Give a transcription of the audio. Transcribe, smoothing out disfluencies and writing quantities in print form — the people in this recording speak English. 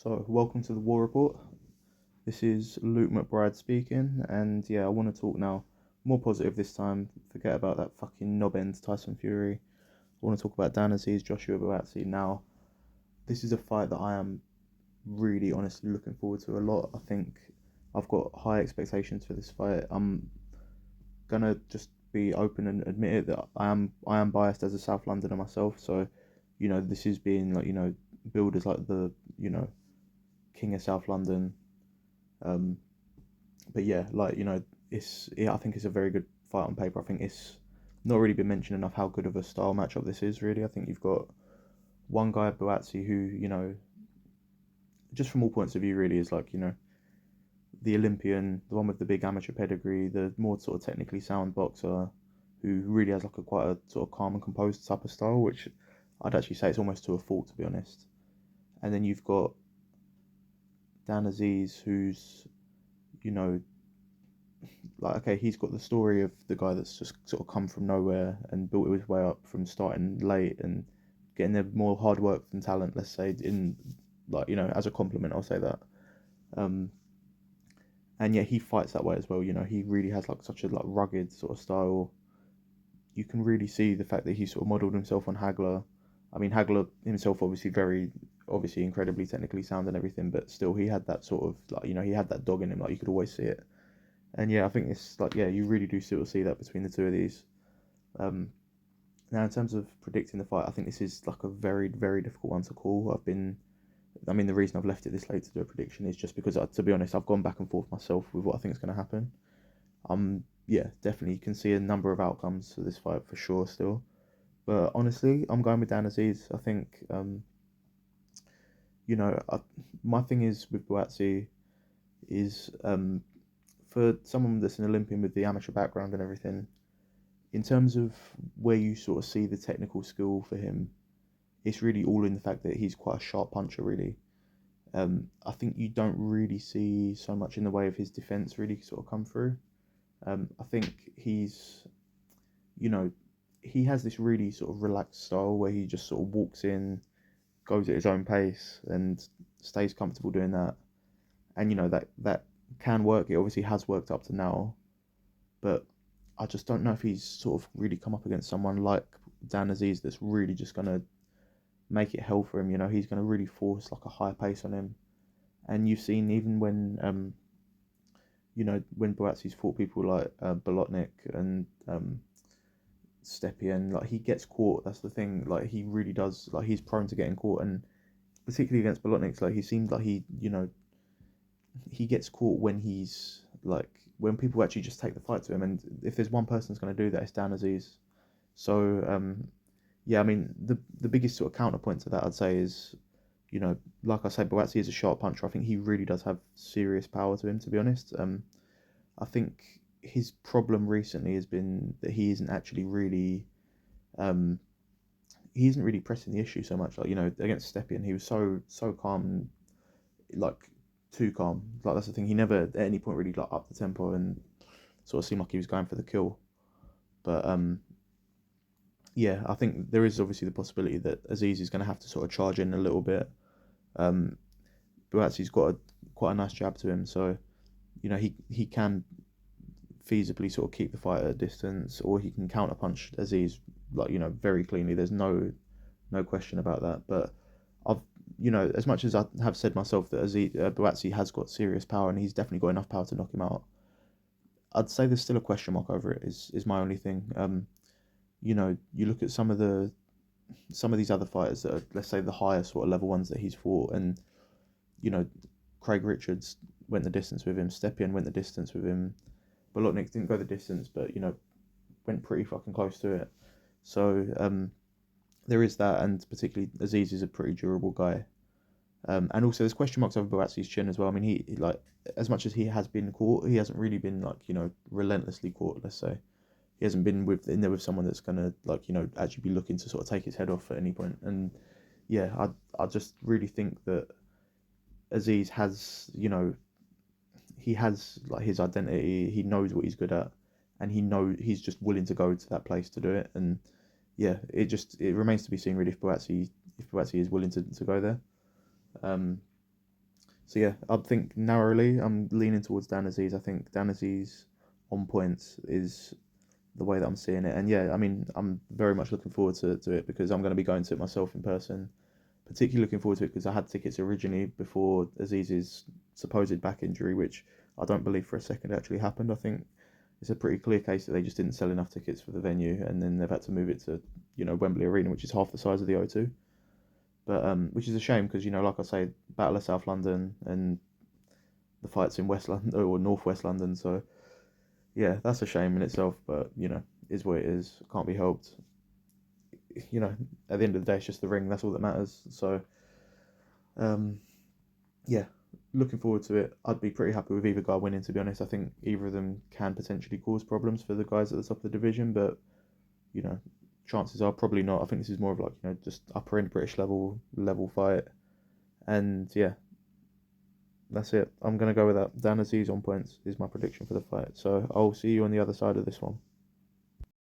So, welcome to the War Report. This is Luke McBride speaking, and yeah, I want to talk now more positive this time. Forget about that fucking knob end Tyson Fury. I want to talk about Dan Azeez, Joshua Buatsi. Now, this is a fight that I am really honestly looking forward to a lot. I think I've got high expectations for this fight. I'm gonna just be open and admit it that I am biased as a South Londoner myself. So, this is being billed as like the king of South London. Um, but yeah, I think it's a very good fight on paper. I think it's not really been mentioned enough how good of a style matchup this is. Really, I think you've got one guy, Buatsi, who just from all points of view, really is the Olympian, the one with the big amateur pedigree, the more sort of technically sound boxer, who really has like a quite a sort of calm and composed type of style, which I'd actually say it's almost to a fault, to be honest. And then you've got Dan Azeez, who's you know okay, he's got the story of the guy that's just sort of come from nowhere and built his way up from starting late and getting there more hard work than talent. Let's say in as a compliment, I'll say that. Um, and yeah, he fights that way as well. He really has like such a rugged sort of style. You can really see the fact that he sort of modelled himself on Hagler. I mean, Hagler himself obviously incredibly technically sound and everything, but still he had that sort of he had that dog in him. Like you could always see it. And yeah, I think it's you really do still see that between the two of these. Um, Now in terms of predicting the fight, I think this is like a very very difficult one to call. The reason I've left it this late to do a prediction is just because, to be honest, I've gone back and forth myself with what I think is going to happen. Yeah, definitely you can see a number of outcomes for this fight for sure still, but honestly, I'm going with Dan Azeez. I think you know, I, my thing is with Buatsi is for someone that's an Olympian with the amateur background and everything, in terms of where you sort of see the technical skill for him, it's really all in the fact that he's quite a sharp puncher, really. I think you don't really see so much in the way of his defense really sort of come through. I think you know, he has this really sort of relaxed style where he just sort of walks in, goes at his own pace, and stays comfortable doing that. And that can work. It obviously has worked up to now, but I just don't know if he's sort of really come up against someone like Dan Azeez that's really just gonna make it hell for him. He's gonna really force like a high pace on him. And you've seen even when Boatsi's fought people like Bolotnik and Stepien, like he gets caught. That's the thing. Like he really does. Like he's prone to getting caught, and particularly against Bolotnik, like he seems like he gets caught when when people actually just take the fight to him. And if there's one person that's going to do that, it's Dan Azeez. So yeah, I mean the biggest sort of counterpoint to that I'd say is, like I said, Buatsi is a sharp puncher. I think he really does have serious power to him. To be honest, I think his problem recently has been that um, he isn't really pressing the issue so much. Like against Stepien, he was so calm, like too calm. Like that's the thing. He never at any point really upped the tempo and sort of seemed like he was going for the kill. But yeah, I think there is obviously the possibility that Azeez is going to have to sort of charge in a little bit. Um, Buatsi's got quite a nice jab to him, so he can feasibly sort of keep the fight at a distance, or he can counterpunch Azeez very cleanly. There's no question about that. But I've as much as I have said myself that Buatsi has got serious power and he's definitely got enough power to knock him out, I'd say there's still a question mark over it. Is my only thing. You look at some of these other fighters that are, let's say, the higher sort of level ones that he's fought, and you know, Craig Richards went the distance with him. Stepien went the distance with him. Bolotnik didn't go the distance, but went pretty fucking close to it. So there is that, and particularly Azeez is a pretty durable guy. And also there's question marks over Boatsi's chin as well. I mean, he like as much as he has been caught, he hasn't really been relentlessly caught. Let's say he hasn't been in there with someone that's gonna actually be looking to sort of take his head off at any point. And yeah, I just really think that Azeez has he has like his identity. He knows what he's good at, and he's just willing to go to that place to do it. And yeah, it remains to be seen really if Buatsi is willing to go there. Um, So yeah, I think narrowly I'm leaning towards Dan Azeez. I think Dan Azeez on points is the way that I'm seeing it. And yeah, I mean, I'm very much looking forward to it because I'm going to be going to it myself in person. Particularly looking forward to it because I had tickets originally before Aziz's supposed back injury, which I don't believe for a second actually happened. I think it's a pretty clear case that they just didn't sell enough tickets for the venue, and then they've had to move it to Wembley Arena, which is half the size of the O2. But which is a shame because like I say, Battle of South London and the fights in West London or North West London. So yeah, that's a shame in itself. But is what it is. Can't be helped. At the end of the day, it's just the ring. That's all that matters. So um, yeah, looking forward to it. I'd be pretty happy with either guy winning. To be honest, I think either of them can potentially cause problems for the guys at the top of the division, but you know, chances are probably not. I think this is more of like just upper end British level fight, and yeah, that's it. I'm gonna go with that. Dan Azeez on points is my prediction for the fight. So I'll see you on the other side of this one.